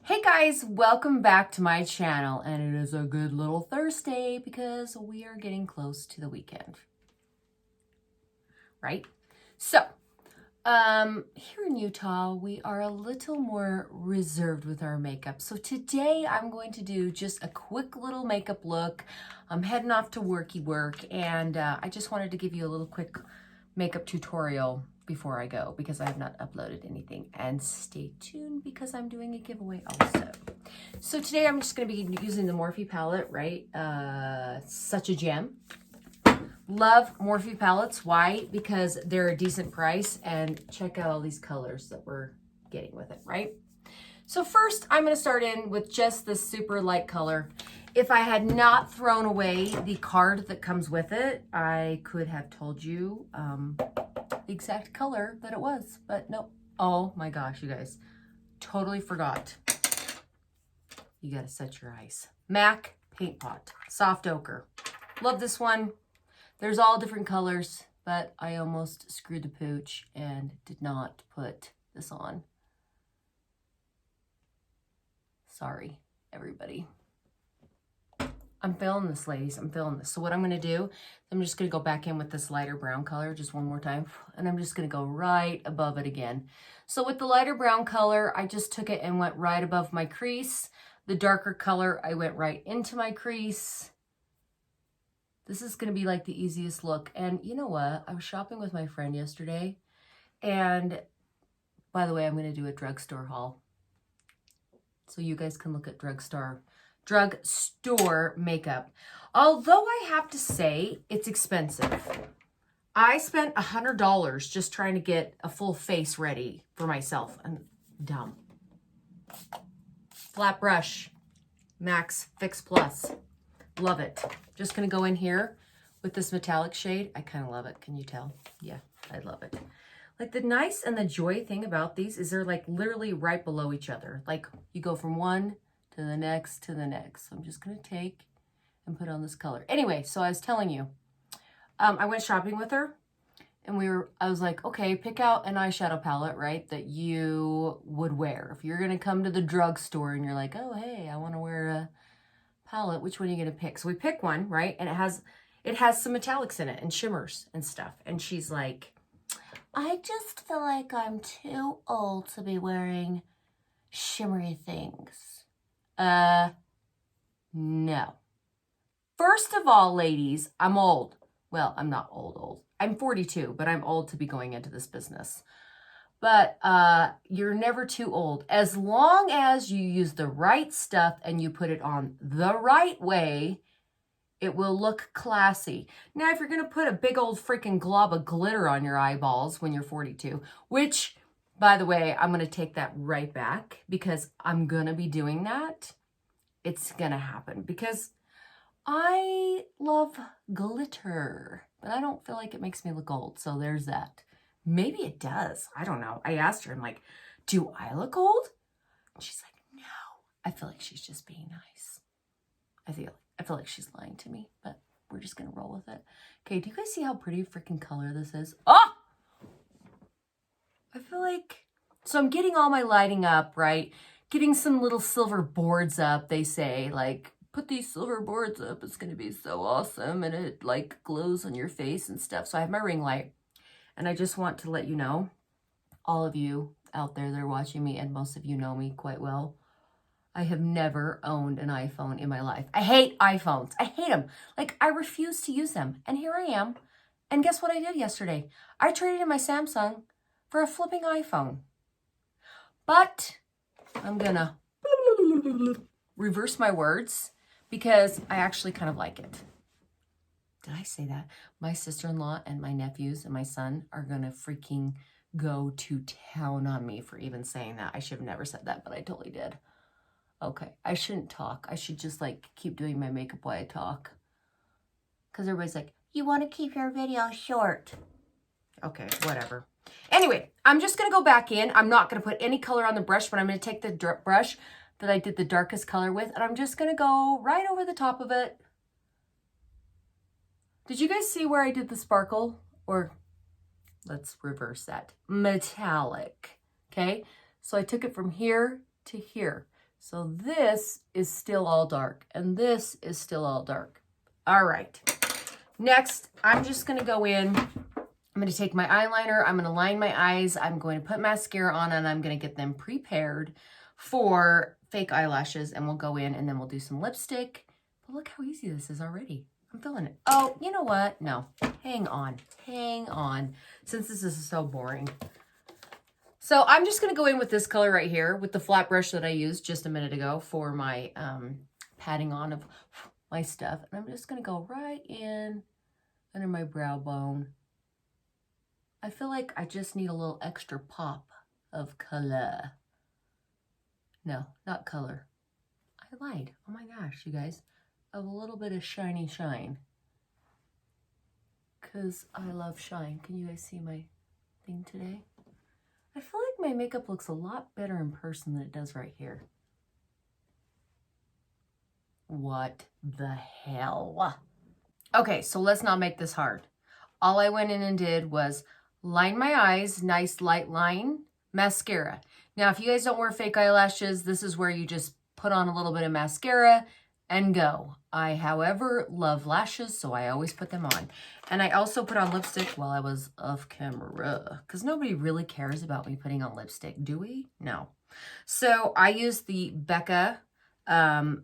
Hey guys, welcome back to my channel, and it is a good little Thursday because we are getting close to the weekend, right? So, here in Utah, we are a little more reserved with our makeup. So today I'm going to do just a quick little makeup look. I'm heading off to worky work, and I just wanted to give you a little quick makeup tutorial before I go because I have not uploaded anything. And stay tuned because I'm doing a giveaway also. So today I'm just going to be using the Morphe palette, right? Such a gem. Love Morphe palettes. Why? Because they're a decent price, and check out all these colors that we're getting with it, right? So first I'm going to start in with just this super light color. If I had not thrown away the card that comes with it, I could have told you the exact color that it was, but nope. Oh my gosh, you guys, totally forgot. You gotta set your eyes. MAC Paint Pot, Soft Ochre. Love this one. There's all different colors, but I almost screwed the pooch and did not put this on. Sorry, everybody. I'm feeling this, ladies. I'm feeling this. So what I'm going to do, I'm just going to go back in with this lighter brown color just one more time. And I'm just going to go right above it again. So with the lighter brown color, I just took it and went right above my crease. The darker color, I went right into my crease. This is going to be like the easiest look. And you know what? I was shopping with my friend yesterday. And by the way, I'm going to do a drugstore haul. So you guys can look at drugstore makeup. Although I have to say it's expensive. I spent $100 just trying to get a full face ready for myself. I'm dumb. Flat brush, Max Fix Plus. Love it. Just gonna go in here with this metallic shade. I kind of love it. Can you tell? Yeah, I love it. Like the nice and the joy thing about these is they're like literally right below each other. Like you go from one to the next to the next. So I'm just going to take and put on this color. Anyway, so I was telling you, I went shopping with her and I was like, okay, pick out an eyeshadow palette, right, that you would wear. If you're going to come to the drugstore and you're like, oh, hey, I want to wear a palette, which one are you going to pick? So we pick one, right, and it has some metallics in it and shimmers and stuff. And she's like, I just feel like I'm too old to be wearing shimmery things. No. First of all, ladies, I'm old. Well, I'm not old. I'm 42, but I'm old to be going into this business. But you're never too old. As long as you use the right stuff and you put it on the right way, it will look classy. Now, if you're going to put a big old freaking glob of glitter on your eyeballs when you're 42, which, by the way, I'm going to take that right back because I'm going to be doing that. It's going to happen because I love glitter, but I don't feel like it makes me look old. So there's that. Maybe it does. I don't know. I asked her, I'm like, do I look old? And she's like, no. I feel like she's just being nice. I feel like she's lying to me, but we're just going to roll with it. Okay, do you guys see how pretty freaking color this is? Oh! I feel like... So I'm getting all my lighting up, right? Getting some little silver boards up, they say. Like, put these silver boards up. It's going to be so awesome. And it, like, glows on your face and stuff. So I have my ring light. And I just want to let you know, all of you out there that are watching me, and most of you know me quite well, I have never owned an iPhone in my life. I hate iPhones. I hate them. Like, I refuse to use them. And here I am. And guess what I did yesterday? I traded in my Samsung for a flipping iPhone. But I'm going to reverse my words because I actually kind of like it. Did I say that? My sister-in-law and my nephews and my son are going to freaking go to town on me for even saying that. I should have never said that, but I totally did. Okay, I shouldn't talk. I should just like keep doing my makeup while I talk. Because everybody's like, you want to keep your video short. Okay, whatever. Anyway, I'm just going to go back in. I'm not going to put any color on the brush, but I'm going to take the brush that I did the darkest color with, and I'm just going to go right over the top of it. Did you guys see where I did the sparkle? Or let's reverse that. Metallic. Okay, so I took it from here to here. So this is still all dark, and this is still all dark. All right. Next, I'm just going to go in. I'm going to take my eyeliner. I'm going to line my eyes. I'm going to put mascara on, and I'm going to get them prepared for fake eyelashes. And we'll go in, and then we'll do some lipstick. But look how easy this is already. I'm feeling it. Oh, you know what? No. Hang on. Hang on. Since this is so boring. So I'm just going to go in with this color right here with the flat brush that I used just a minute ago for my patting on of my stuff. And I'm just going to go right in under my brow bone. I feel like I just need a little extra pop of color. No, not color. I lied. Oh my gosh, you guys. Of a little bit of shiny shine. Because I love shine. Can you guys see my thing today? I feel like my makeup looks a lot better in person than it does right here. What the hell? Okay, so let's not make this hard. All I went in and did was line my eyes, nice light line, mascara. Now, if you guys don't wear fake eyelashes, this is where you just put on a little bit of mascara and go. I, however, love lashes, so I always put them on. And I also put on lipstick while I was off camera, because nobody really cares about me putting on lipstick, do we? No. So I used the Becca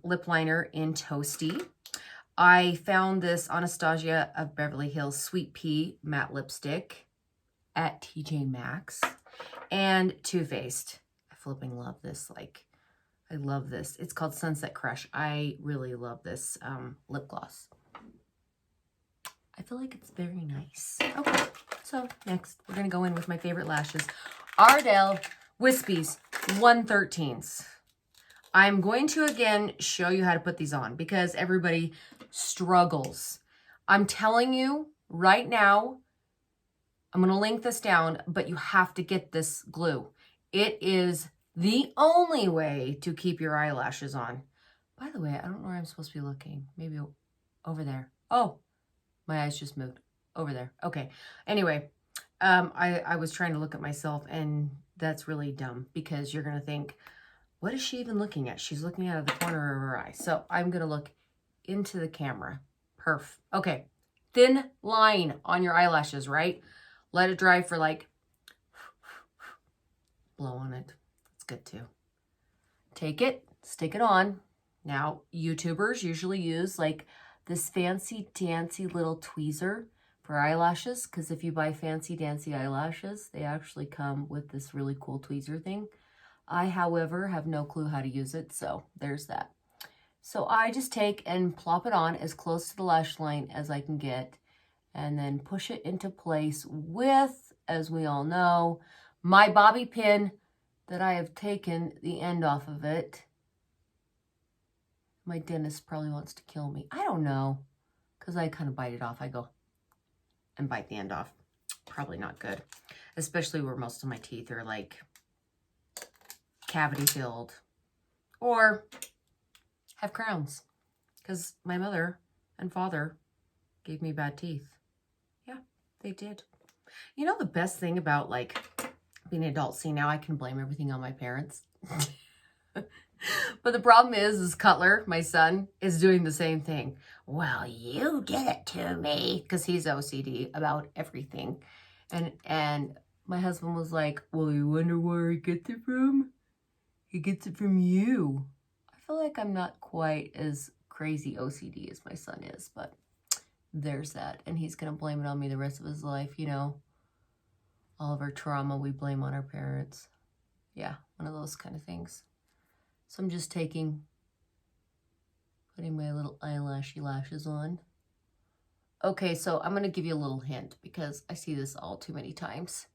lip liner in Toasty. I found this Anastasia of Beverly Hills Sweet Pea matte lipstick at TJ Maxx, and Too Faced. I flipping love this. Like, I love this. It's called Sunset Crush. I really love this lip gloss. I feel like it's very nice. Okay, so next we're gonna go in with my favorite lashes, Ardell Wispies 113s. I'm going to again show you how to put these on because everybody struggles. I'm telling you right now, I'm going to link this down, but you have to get this glue. It is the only way to keep your eyelashes on. By the way, I don't know where I'm supposed to be looking. Maybe over there. Oh, my eyes just moved. Over there. Okay. Anyway, I was trying to look at myself, and that's really dumb because you're going to think, what is she even looking at? She's looking out of the corner of her eye. So I'm going to look into the camera. Perf. Okay. Thin line on your eyelashes, right? Let it dry for like, blow on it. It's good too. Take it, stick it on. Now, YouTubers usually use like this fancy dancy little tweezer for eyelashes, because if you buy fancy dancy eyelashes, they actually come with this really cool tweezer thing. I, however, have no clue how to use it, so there's that. So I just take and plop it on as close to the lash line as I can get, and then push it into place with, as we all know, my bobby pin that I have taken the end off of it. My dentist probably wants to kill me. I don't know, because I kind of bite it off. I go and bite the end off. Probably not good, especially where most of my teeth are like cavity filled or have crowns, because my mother and father gave me bad teeth. Yeah, they did. You know the best thing about like being an adult, see, now I can blame everything on my parents. But the problem is Cutler, my son, is doing the same thing. Well, you did it to me, because he's OCD about everything. And my husband was like, well, you wonder where he gets it from? He gets it from you. I feel like I'm not quite as crazy OCD as my son is, but there's that. And he's going to blame it on me the rest of his life, you know. All of our trauma we blame on our parents. Yeah, one of those kind of things. So I'm just putting my little eyelashy lashes on. Okay, so I'm going to give you a little hint because I see this all too many times.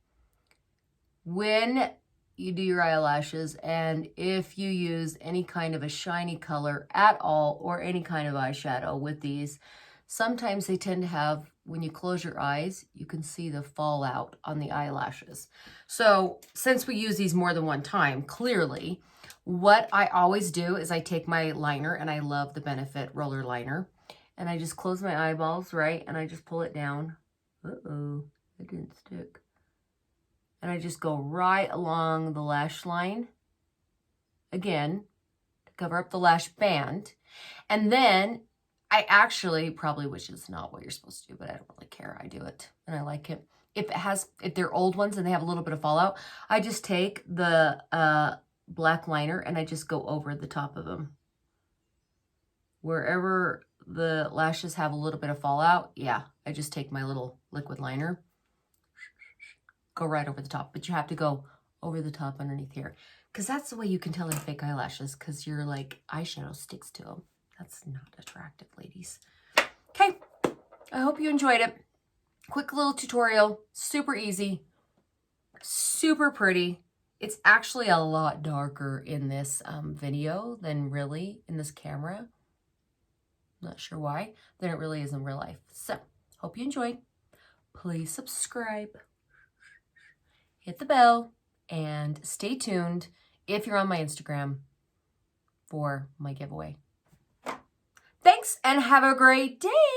When you do your eyelashes, and if you use any kind of a shiny color at all or any kind of eyeshadow with these, sometimes they tend to have, when you close your eyes, you can see the fallout on the eyelashes. So since we use these more than one time, clearly, what I always do is I take my liner, and I love the Benefit roller liner, and I just close my eyeballs, right? And I just pull it down. Uh-oh, it didn't stick. And I just go right along the lash line. Again, cover up the lash band. And then I actually probably, which is not what you're supposed to do, but I don't really care. I do it and I like it. If they're old ones and they have a little bit of fallout, I just take the black liner and I just go over the top of them. Wherever the lashes have a little bit of fallout, yeah, I just take my little liquid liner, go right over the top. But you have to go over the top underneath here, because that's the way you can tell they're fake eyelashes, because your like eyeshadow sticks to them. That's not attractive, ladies. Okay, I hope you enjoyed it. Quick little tutorial, super easy, super pretty. It's actually a lot darker in this video than really in this camera. Not sure why, than it really is in real life. So, hope you enjoyed. Please subscribe, hit the bell, and stay tuned if you're on my Instagram for my giveaway. Thanks, and have a great day.